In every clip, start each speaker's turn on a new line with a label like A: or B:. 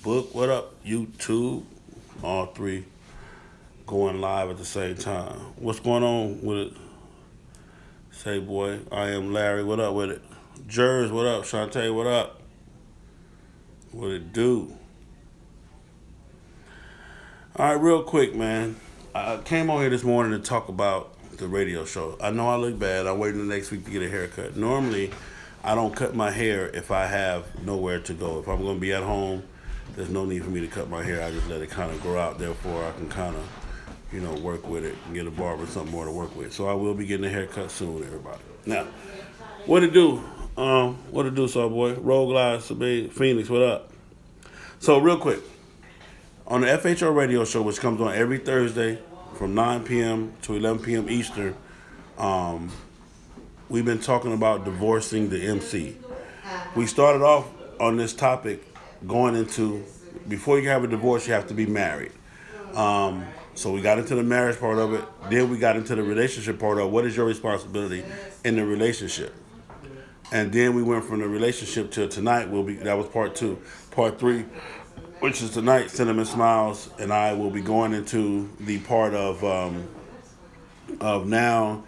A: Facebook, what up? YouTube, all three going live at the same time. What's going on with it? Say, boy, I am Larry. What up with it? Jers, what up? Shantae, what up? What it do? All right, real quick, man. I came on here this morning to talk about the radio show. I know I look bad. I'm waiting the next week to get a haircut. Normally, I don't cut my hair if I have nowhere to go. If I'm going to be at home, there's no need for me to cut my hair. I just let it kind of grow out. Therefore, I can kind of, work with it and get a barber or something more to work with. So I will be getting a haircut soon, everybody. Now, what it do? What it do, Saw Boy? Roll Glide, Phoenix, what up? So real quick, on the FHO radio show, which comes on every Thursday from 9 p.m. to 11 p.m. Eastern, we've been talking about divorcing the MC. We started off on this topic going into before you have a divorce, you have to be married. So we got into the marriage part of it. Then we got into the relationship part of what is your responsibility in the relationship. And then we went from the relationship to tonight. That was part two. Part three, which is tonight, Cinnamon Smiles, and I will be going into the part of now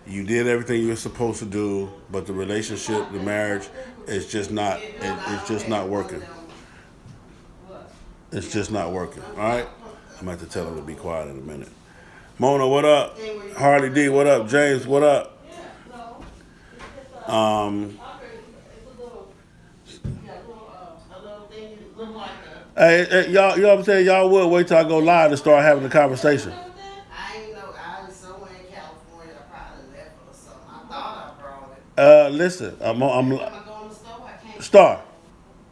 A: you did everything you're supposed to do, but the relationship, the marriage, it's just not working. It's just not working. All right, I'm going to have to tell him to be quiet in a minute. Mona, what up? Harley D, what up? James, what up? Hey, y'all, you know what I'm saying? Y'all would wait till I go live to start having the conversation.
B: I ain't know I was somewhere in California. I probably left or something. I thought I brought it.
A: Listen,
B: Am I going to the store? I can't.
A: Star.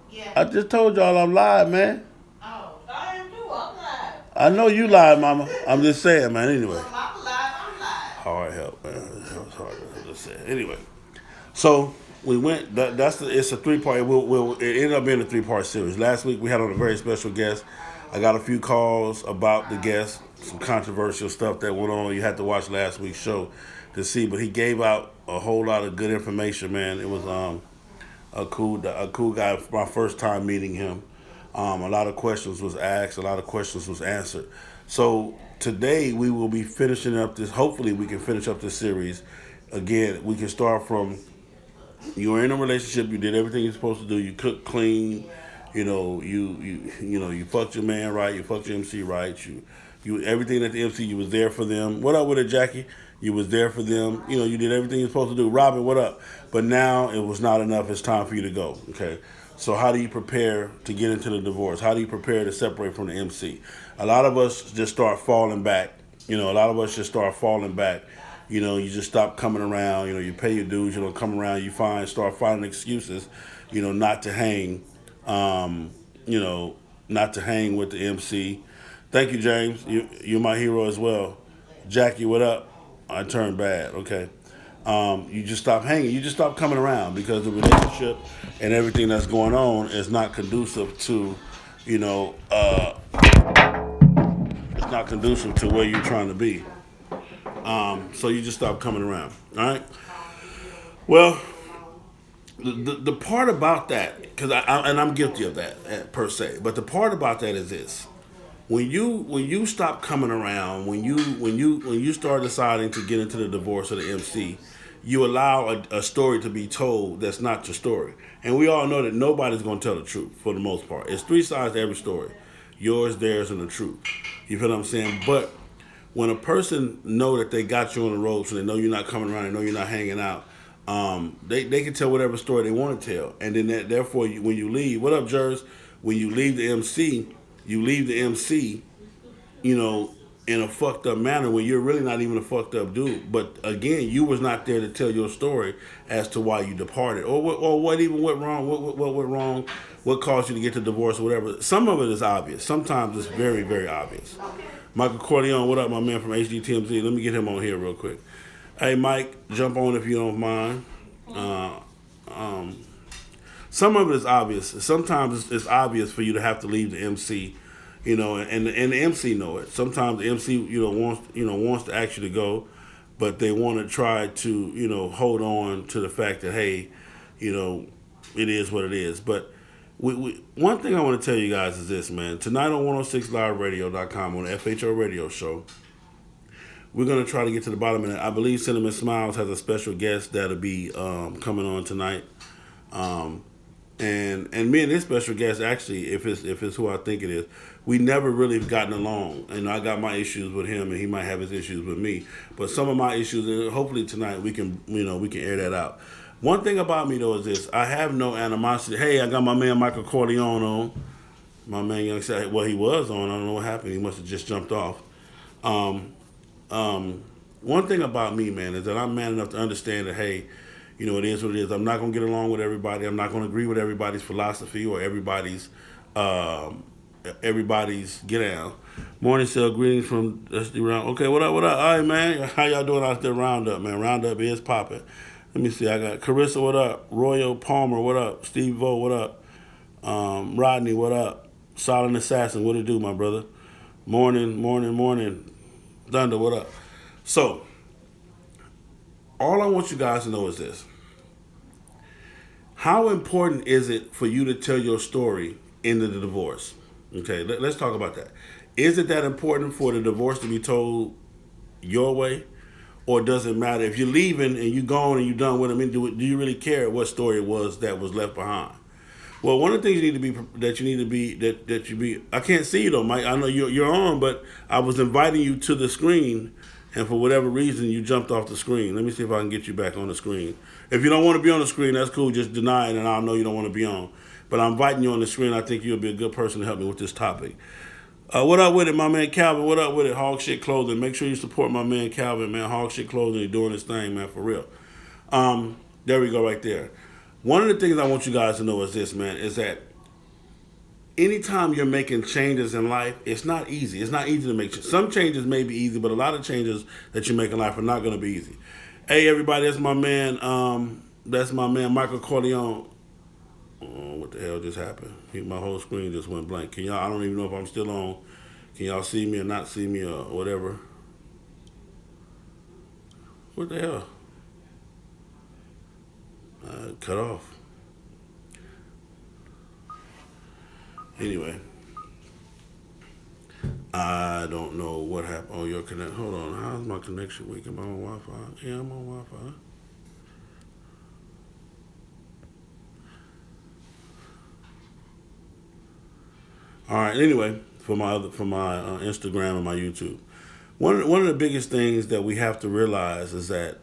B: Yeah.
A: I just told y'all I'm live, man.
B: Oh, I am too. I'm live.
A: I know you live, mama. I'm just saying, man. Anyway.
B: Well, I'm live. I'm live.
A: Hard help, man. It's hard to say. Anyway, so we went. It's a 3-part. It ended up being a 3-part series. Last week we had on a very special guest. I got a few calls about the guest, some controversial stuff that went on. You had to watch last week's show to see, but he gave out a whole lot of good information, man. It was a cool guy. My first time meeting him. A lot of questions was asked. A lot of questions was answered. So today we will be finishing up this. Hopefully we can finish up this series. Again, we can start from you were in a relationship. You did everything you're supposed to do. You cooked clean. You fucked your man right. You fucked your MC right. You everything at the MC. You was there for them. What up with it, Jackie? You was there for them. You did everything you're supposed to do. Robin, what up? But now it was not enough. It's time for you to go. Okay. So how do you prepare to get into the divorce? How do you prepare to separate from the MC? A lot of us just start falling back. A lot of us just start falling back. You just stop coming around. You pay your dues. You don't come around. Start finding excuses. Not to hang. Not to hang with the MC. Thank you, James. You're my hero as well. Jackie, what up? I turned bad. Okay. You just stop hanging. You just stop coming around because the relationship and everything that's going on is not conducive to, it's not conducive to where you're trying to be. So you just stop coming around. All right. Well, the part about that, because I'm guilty of that per se, but the part about that is this: when you stop coming around, when you start deciding to get into the divorce of the MC, you allow a story to be told that's not your story. And we all know that nobody's going to tell the truth for the most part. It's 3 sides to every story: yours, theirs, and the truth. You feel what I'm saying? But when a person know that they got you on the road, so they know you're not coming around, they know you're not hanging out, they can tell whatever story they want to tell. And then therefore, when you leave, what up, Jers? When you leave the MC, in a fucked up manner when you're really not even a fucked up dude. But again, you was not there to tell your story as to why you departed or what even went wrong, what went wrong, what caused you to get the divorce or whatever. Some of it is obvious. Sometimes it's very, very obvious. Michael Corleone, what up, my man from HDTMZ? Let me get him on here real quick. Hey, Mike, jump on if you don't mind. Some of it is obvious. Sometimes it's obvious for you to have to leave the MC, and the MC know it. Sometimes the MC, wants to ask you to go, but they want to try to, hold on to the fact that, hey, it is what it is. But one thing I want to tell you guys is this, man. Tonight on 106liveradio.com on the FHO radio show, we're going to try to get to the bottom of it. I believe Cinnamon Smiles has a special guest that'll be coming on tonight. And me and this special guest, actually, if it's who I think it is, we never really have gotten along. And I got my issues with him, and he might have his issues with me. But some of my issues, hopefully tonight we can air that out. One thing about me though is this: I have no animosity. Hey, I got my man Michael Corleone on. My man Young said, well, he was on. I don't know what happened. He must have just jumped off. Um, One thing about me, man, is that I'm man enough to understand that, hey, it is what it is. I'm not going to get along with everybody. I'm not going to agree with everybody's philosophy or um, everybody's get down. Morning, cell greetings from Dusty Round. Okay, what up, what up? All right, man. How y'all doing out there, Roundup, man? Roundup is popping. Let me see. I got Carissa, what up? Royal Palmer, what up? Steve Vo, what up? Rodney, what up? Solid Assassin, what it do, my brother? Morning, morning, morning. Thunder, what up? So, all I want you guys to know is this. How important is it for you to tell your story in the divorce? Okay, let's talk about that. Is it that important for the divorce to be told your way? Or does it matter? If you're leaving and you're gone and you're done with them, do you really care what story it was that was left behind? Well, one of the things that you be. I can't see you though, Mike. I know you're on, but I was inviting you to the screen, and for whatever reason, you jumped off the screen. Let me see if I can get you back on the screen. If you don't want to be on the screen, that's cool. Just deny it, and I'll know you don't want to be on. But I'm inviting you on the screen. I think you'll be a good person to help me with this topic. What up with it, my man Calvin? What up with it? Hog Shit Clothing. Make sure you support my man Calvin, man. Hog Shit Clothing. He's doing his thing, man, for real. There we go, right there. One of the things I want you guys to know is this, man, is that anytime you're making changes in life, it's not easy. It's not easy to make changes. Some changes may be easy, but a lot of changes that you make in life are not going to be easy. Hey, everybody, that's my man. That's my man Michael Corleone. Oh, what the hell just happened? My whole screen just went blank. Can y'all? I don't even know if I'm still on. Can y'all see me or not see me or whatever? What the hell? Cut off. Anyway, I don't know what happened. Oh, your connect. Hold on. How's my connection weak? Am I on Wi-Fi? Yeah, I'm on Wi-Fi. All right. Anyway, for my Instagram and my YouTube, one of the biggest things that we have to realize is that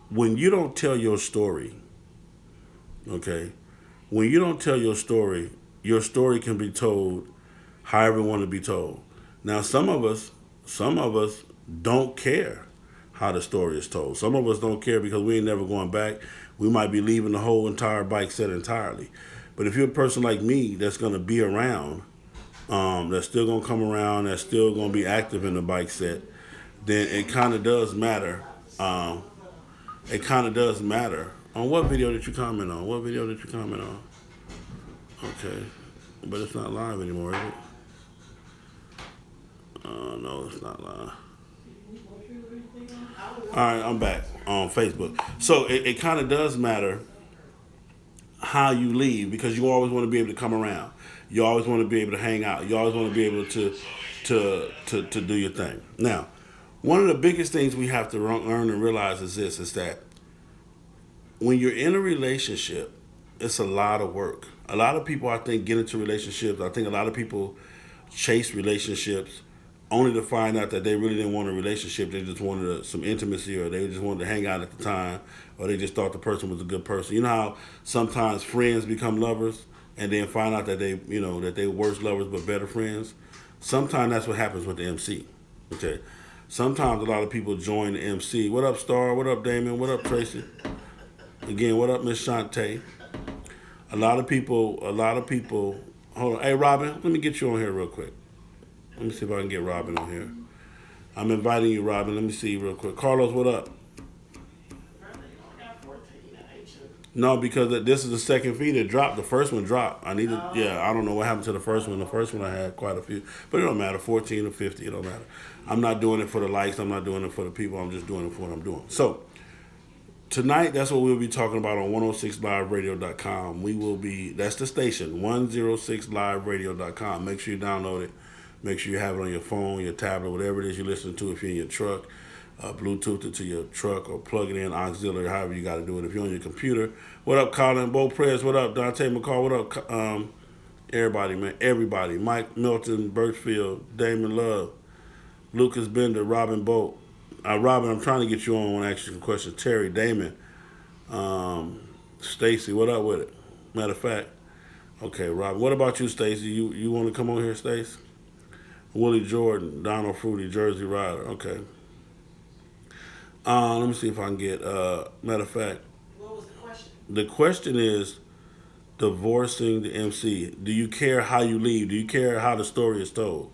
A: when you don't tell your story, okay, when you don't tell your story can be told however you want to be told. Now, some of us don't care how the story is told. Some of us don't care because we ain't never going back. We might be leaving the whole entire bike set entirely. But if you're a person like me that's going to be around, that's still going to come around, that's still going to be active in the bike set, then it kind of does matter. It kind of does matter. On what video did you comment on? What video did you comment on? Okay. But it's not live anymore, is it? No, it's not live. All right, I'm back on Facebook. So it kind of does matter how you leave because you always want to be able to come around. You always want to be able to hang out. You always want to be able to do your thing. Now, one of the biggest things we have to learn and realize is this: is that when you're in a relationship, it's a lot of work. A lot of people, I think, get into relationships. I think a lot of people chase relationships only to find out that they really didn't want a relationship. They just wanted some intimacy, or they just wanted to hang out at the time, or they just thought the person was a good person. You know how sometimes friends become lovers and then find out that they worse lovers but better friends? Sometimes that's what happens with the MC. Okay. Sometimes a lot of people join the MC. What up, Star? What up, Damon? What up, Tracy? Again, what up, Miss Shantae? A lot of people, hold on. Hey, Robin, let me get you on here real quick. Let me see if I can get Robin on here. I'm inviting you, Robin. Let me see you real quick. Carlos, what up? No, because this is the second feed that dropped. The first one dropped. I don't know what happened to the first one. The first one I had quite a few. But it don't matter, 14 or 50, it don't matter. I'm not doing it for the likes. I'm not doing it for the people. I'm just doing it for what I'm doing. So, tonight, that's what we'll be talking about on 106liveradio.com. We will be, that's the station, 106liveradio.com. Make sure you download it. Make sure you have it on your phone, your tablet, whatever it is you're listening to. If you're in your truck, Bluetooth it to your truck or plug it in auxiliary, however you got to do it. If you're on your computer, what up, Colin? Bo Prez, what up? Dante McCall, what up? Everybody, man, everybody. Mike Milton, Birchfield, Damon Love, Lucas Bender, Robin Bolt. Robin, I'm trying to get you on. I want to ask you some questions. Terry, Damon, Stacy, what up with it? Matter of fact, okay, Robin. What about you, Stacy? You want to come on here, Stacy? Willie Jordan, Donald Fruity, Jersey Rider. Okay. Let me see if I can get. Matter of fact,
B: What was the question?
A: the question is divorcing the MC. Do you care how you leave? Do you care how the story is told?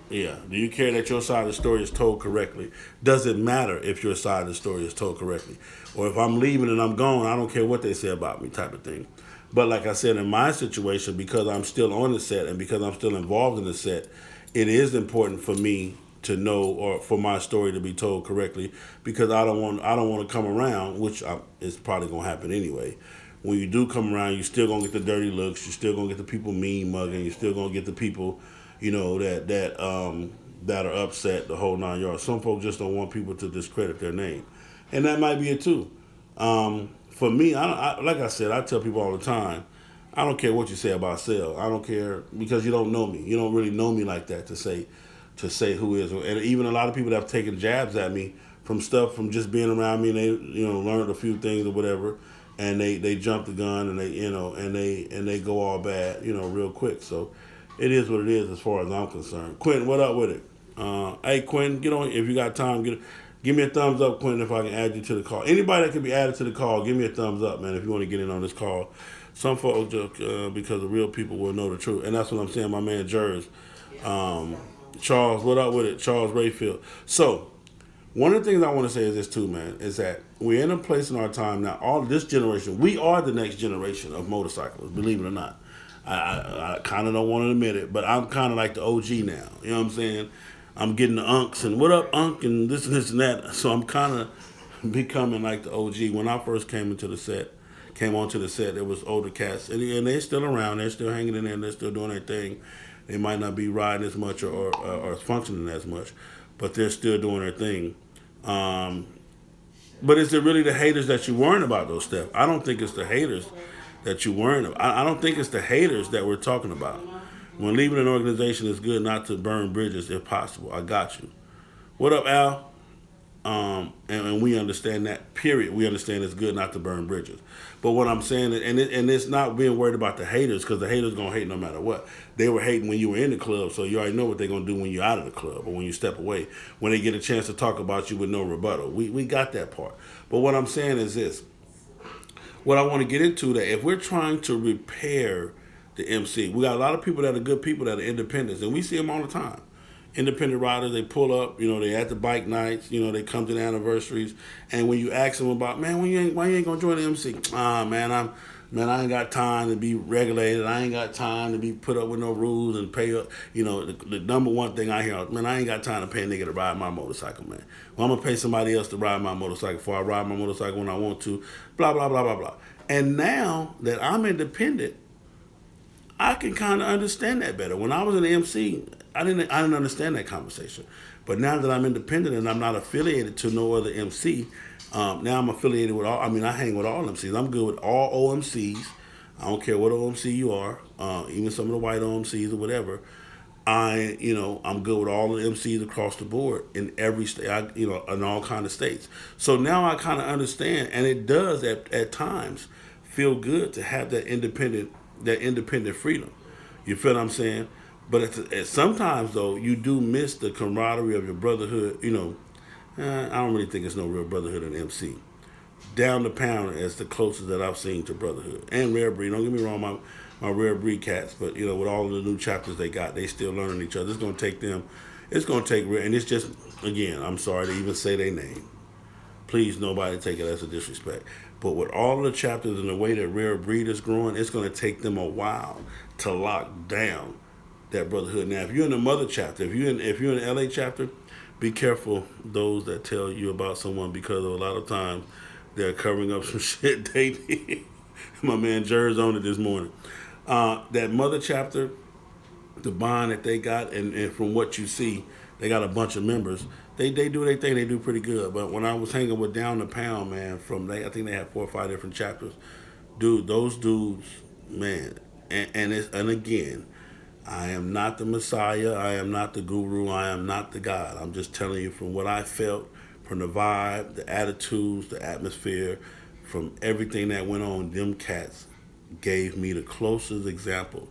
A: Yeah. Do you care that your side of the story is told correctly? Does it matter if your side of the story is told correctly? Or if I'm leaving and I'm gone, I don't care what they say about me, type of thing. But like I said, in my situation, because I'm still on the set and because I'm still involved in the set, it is important for me to know or for my story to be told correctly because I don't want to come around, which is probably gonna happen anyway. When you do come around, you still gonna get the dirty looks. You still gonna get the people mean mugging. You still gonna get the people, that are upset the whole 9 yards. Some folks just don't want people to discredit their name, and that might be it too. For me, like I said, I tell people all the time, I don't care what you say about Sel. I don't care because you don't know me. You don't really know me like that to say who is. And even a lot of people that have taken jabs at me from stuff from just being around me and they learned a few things or whatever, and they jump the gun and they go all bad real quick. So it is what it is as far as I'm concerned. Quentin, what up with it? Hey Quentin, get on if you got time. Give me a thumbs up, Quentin, if I can add you to the call. Anybody that can be added to the call, give me a thumbs up, man, if you want to get in on this call. Some folks, because the real people will know the truth. And that's what I'm saying, my man Jers. Charles, what up with it? Charles Rayfield. So, one of the things I want to say is this too, man, is that we're in a place in our time now, all this generation, we are the next generation of motorcyclists, believe it or not. I kind of don't want to admit it, but I'm kind of like the OG now. You know what I'm saying? I'm getting the unks and what up, unk, and this and that. So I'm kind of becoming like the OG. When I first came onto the set, there was older cats, and they're still around. They're still hanging in there. And they're still doing their thing. They might not be riding as much or functioning as much, but they're still doing their thing. But is it really the haters that you worrying about those stuff? I don't think it's the haters that you worrying about. I don't think it's the haters that we're talking about. When leaving an organization, it's good not to burn bridges if possible. I got you. What up, Al? And we understand that, period. We understand it's good not to burn bridges. But what I'm saying, and it's not being worried about the haters, because the haters going to hate no matter what. They were hating when you were in the club, so you already know what they're going to do when you're out of the club or when you step away, when they get a chance to talk about you with no rebuttal. We got that part. But what I'm saying is this. What I want to get into, that if we're trying to repair the MC, we got a lot of people that are good people that are independents, and we see them all the time. Independent riders, they pull up, they at the bike nights, they come to the anniversaries, and when you ask them about, man, why you ain't gonna join the MC? Man, I ain't got time to be regulated. I ain't got time to be put up with no rules and pay up. The number one thing I hear, man, I ain't got time to pay a nigga to ride my motorcycle, man. Well, I'm gonna pay somebody else to ride my motorcycle before I ride my motorcycle when I want to. Blah blah blah blah blah. And now that I'm independent, I can kind of understand that better. When I was an MC, I didn't understand that conversation. But now that I'm independent and I'm not affiliated to no other MC, now I'm affiliated with all. I mean, I hang with all MCs. I'm good with all OMCs. I don't care what OMC you are, even some of the white OMCs or whatever. I'm good with all the MCs across the board in every state, in all kind of states. So now I kind of understand, and it does at times feel good to have that independent freedom. You feel what I'm saying? But sometimes, though, you do miss the camaraderie of your brotherhood. I don't really think it's no real brotherhood in MC. Down the pound is the closest that I've seen to brotherhood. And rare breed. Don't get me wrong, my rare breed cats. But, with all of the new chapters they got, they still learning each other. It's going to take them. It's going to take, and it's just, again, I'm sorry to even say their name. Please, nobody take it as a disrespect. But with all of the chapters and the way that rare breed is growing, it's going to take them a while to lock down that brotherhood. Now, if you're in the mother chapter, if you're in the LA chapter, be careful those that tell you about someone because a lot of times they're covering up some shit they did. My man Jer's on it this morning. That mother chapter, the bond that they got, and from what you see, they got a bunch of members. They do their thing. They do pretty good. But when I was hanging with Down the Pound, man, I think they had 4 or 5 different chapters. Dude, those dudes, man, and again, I am not the Messiah. I am not the guru. I am not the God. I'm just telling you from what I felt, from the vibe, the attitudes, the atmosphere, from everything that went on. Them cats gave me the closest example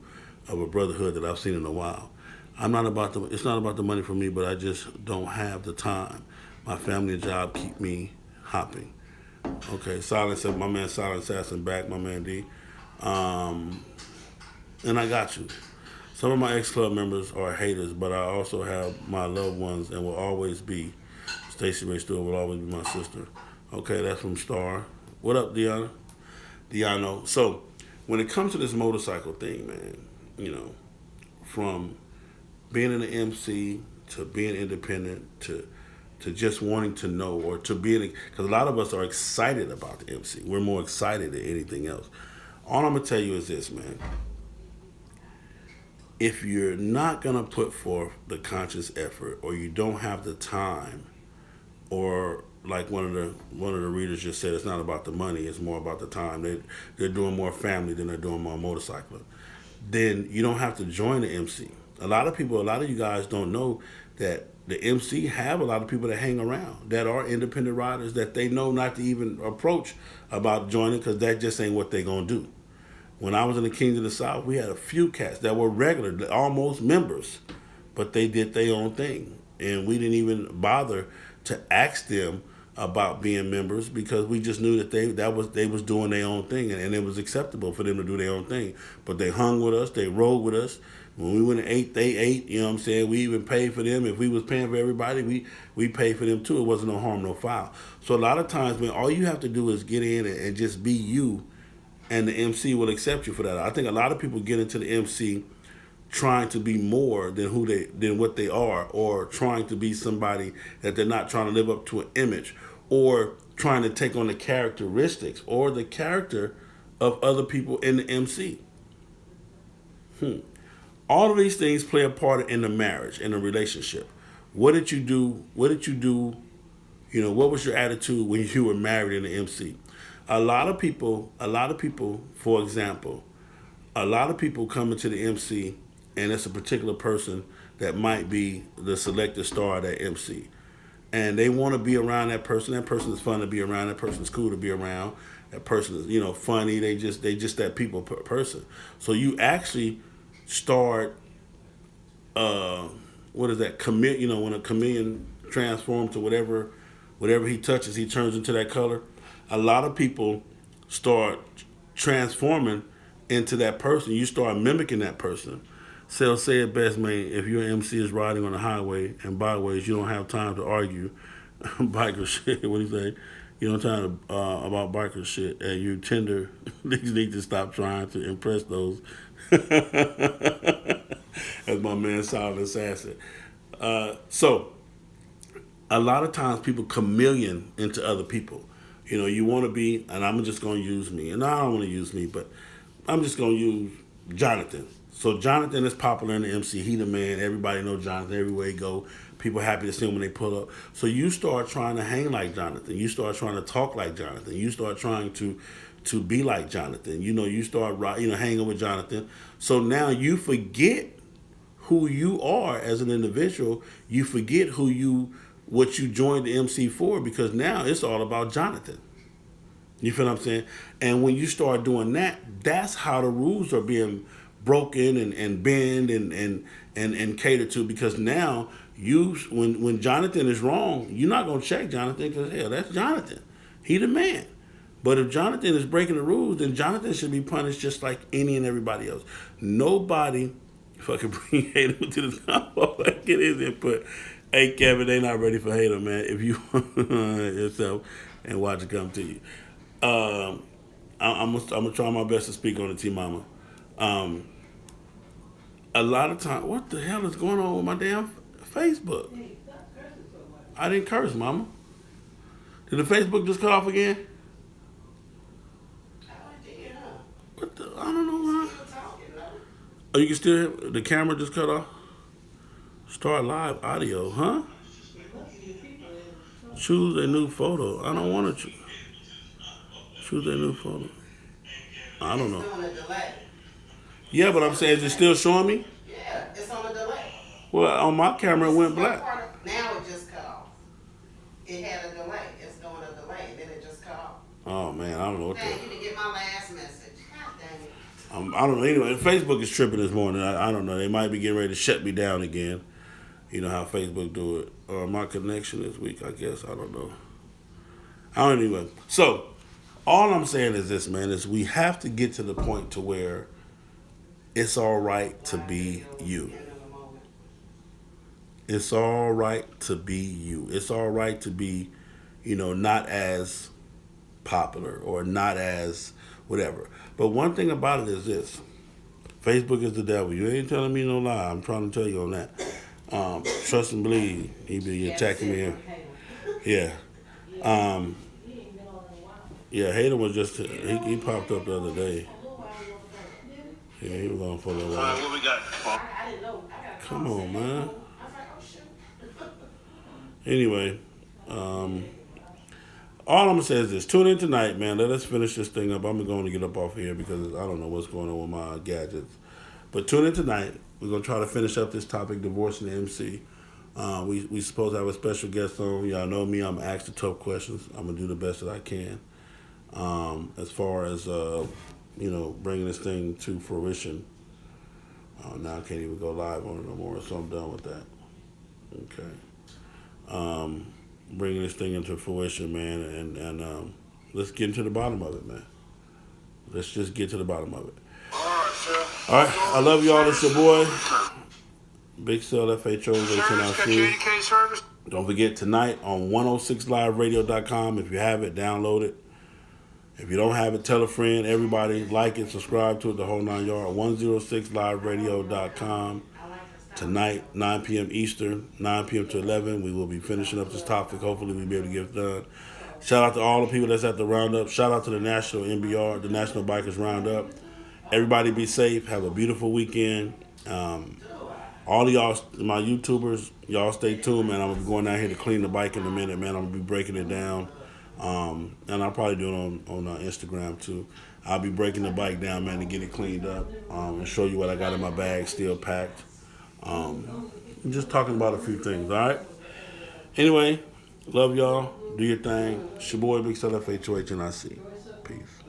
A: of a brotherhood that I've seen in a while. I'm not about the. It's not about the money for me, but I just don't have the time. My family and job keep me hopping. Okay, Silence, my man Silent Assassin back, my man D. Um, and I got you. Some of my ex club members are haters, but I also have my loved ones and will always be. Stacey Ray Stewart will always be my sister. Okay, that's from Star. What up, Deanna? Deanno. So, when it comes to this motorcycle thing, man, you know, from being in the MC to being independent to just wanting to know or to being because a lot of us are excited about the MC. We're more excited than anything else. All I'm gonna tell you is this, man. If you're not gonna put forth the conscious effort, or you don't have the time, or like one of the readers just said, it's not about the money; it's more about the time. They're doing more family than they're doing more motorcycling. Then you don't have to join the MC. A lot of you guys don't know that the MC have a lot of people that hang around that are independent riders that they know not to even approach about joining because that just ain't what they gonna do. When I was in the Kings of the South, we had a few cats that were regular, almost members, but they did their own thing, and we didn't even bother to ask them about being members because we just knew that they was doing their own thing, and it was acceptable for them to do their own thing. But they hung with us, they rode with us. When we went and ate, they ate. You know what I'm saying? We even paid for them. If we was paying for everybody, we paid for them too. It wasn't no harm, no foul. So a lot of times, man, all you have to do is get in and just be you, and the MC will accept you for that. I think a lot of people get into the MC trying to be more than what they are, or trying to be somebody that they're not, trying to live up to an image, or trying to take on the characteristics or the character of other people in the MC. All of these things play a part in the marriage, in the relationship. What did you do? What did you do? You know, what was your attitude when you were married in the MC? A lot of people, for example, a lot of people come into the MC and it's a particular person that might be the selected star of that MC. And they want to be around that person. That person is fun to be around. That person is cool to be around. That person is, funny. They just that people person. So you actually start what is that when a chameleon transforms to whatever he touches, he turns into that color. A lot of people start transforming into that person. You start mimicking that person. So say it best, man. If your MC is riding on the highway and byways, you don't have time to argue biker shit. What do you say? You don't have time to, about biker shit, and you tender. You need to stop trying to impress those. As my man Silent Assassin. So a lot of times people chameleon into other people. You want to be, and I'm just going to use me, and I don't want to use me, but I'm just going to use Jonathan. So Jonathan is popular in the MC. He the man. Everybody knows Jonathan everywhere he go. People happy to see him when they pull up. So you start trying to hang like Jonathan. You start trying to talk like Jonathan. You start trying to be like Jonathan. You start hanging with Jonathan. So now you forget who you are as an individual. You forget what you joined the MC for, because now it's all about Jonathan. You feel what I'm saying? And when you start doing that, that's how the rules are being broken and bend and catered to, because now when Jonathan is wrong, you're not gonna check Jonathan because hell, that's Jonathan. He the man. But if Jonathan is breaking the rules, then Jonathan should be punished just like any and everybody else. Nobody fucking bring hate to this combo. Get his input. Hey Kevin, they not ready for hater, man. If you yourself and watch it come to you. I'm gonna try my best to speak on the T Mama. A lot of time, what the hell is going on with my damn Facebook? I didn't curse, Mama. Did the Facebook just cut off again?
B: Oh, it did, huh?
A: What the? I don't know why.
B: Still talking, though.
A: Oh, you can still hear the camera just cut off? Start live audio, huh? Choose a new photo. I don't want to choose a new photo. I don't know.
B: It's doing a delay.
A: Yeah, but I'm saying, is it still showing me?
B: Yeah, it's on a delay.
A: Well, on my camera it went black.
B: Now it just cut off. It had a delay. It's doing a delay, and then it just cut off.
A: Oh man, I don't know what
B: Dang,
A: the.
B: you didn't get my last message. God dang it.
A: I don't know. Anyway, Facebook is tripping this morning. I don't know. They might be getting ready to shut me down again. You know how Facebook do it. Or my connection this week, I guess. I don't know. I don't anyway. So, all I'm saying is this, man, is we have to get to the point to where it's all right to be you. It's all right to be you. It's all right to be, not as popular or not as whatever. But one thing about it is this. Facebook is the devil. You ain't telling me no lie. I'm trying to tell you on that. Trust and believe. He be attacking me. Yeah. Yeah, Hayden was just, he popped up the other day. Yeah, he was on for a little while.
C: What we got?
A: Come on, man. Anyway, all I'm going to say is this. Tune in tonight, man. Let us finish this thing up. I'm going to get up off here because I don't know what's going on with my gadgets. But tune in tonight. We're going to try to finish up this topic, divorcing the MC. We supposed to have a special guest on. Y'all know me. I'm asked the tough questions. I'm going to do the best that I can. As far as, bringing this thing to fruition. Now I can't even go live on it no more, so I'm done with that. Okay. Bringing this thing into fruition, man, and let's get into the bottom of it, man. Let's just get to the bottom of it. All right, I love y'all. It's your boy, Big Cell FHO. Don't forget tonight on 106liveradio.com. If you have it, download it. If you don't have it, tell a friend. Everybody like it, subscribe to it, the whole 9 yard. 106liveradio.com. Tonight, 9 p.m. Eastern, 9 p.m. to 11, we will be finishing up this topic. Hopefully we'll be able to get it done. Shout out to all the people that's at the Roundup. Shout out to the National NBR, the National Bikers Roundup. Everybody be safe. Have a beautiful weekend. All of y'all, my YouTubers, y'all stay tuned, man. I'm going to be going down here to clean the bike in a minute, man. I'm going to be breaking it down. And I'll probably do it on Instagram, too. I'll be breaking the bike down, man, to get it cleaned up and show you what I got in my bag, still packed. I'm just talking about a few things, all right? Anyway, love y'all. Do your thing. It's your boy, Big Cell FHOH, and I see. Peace.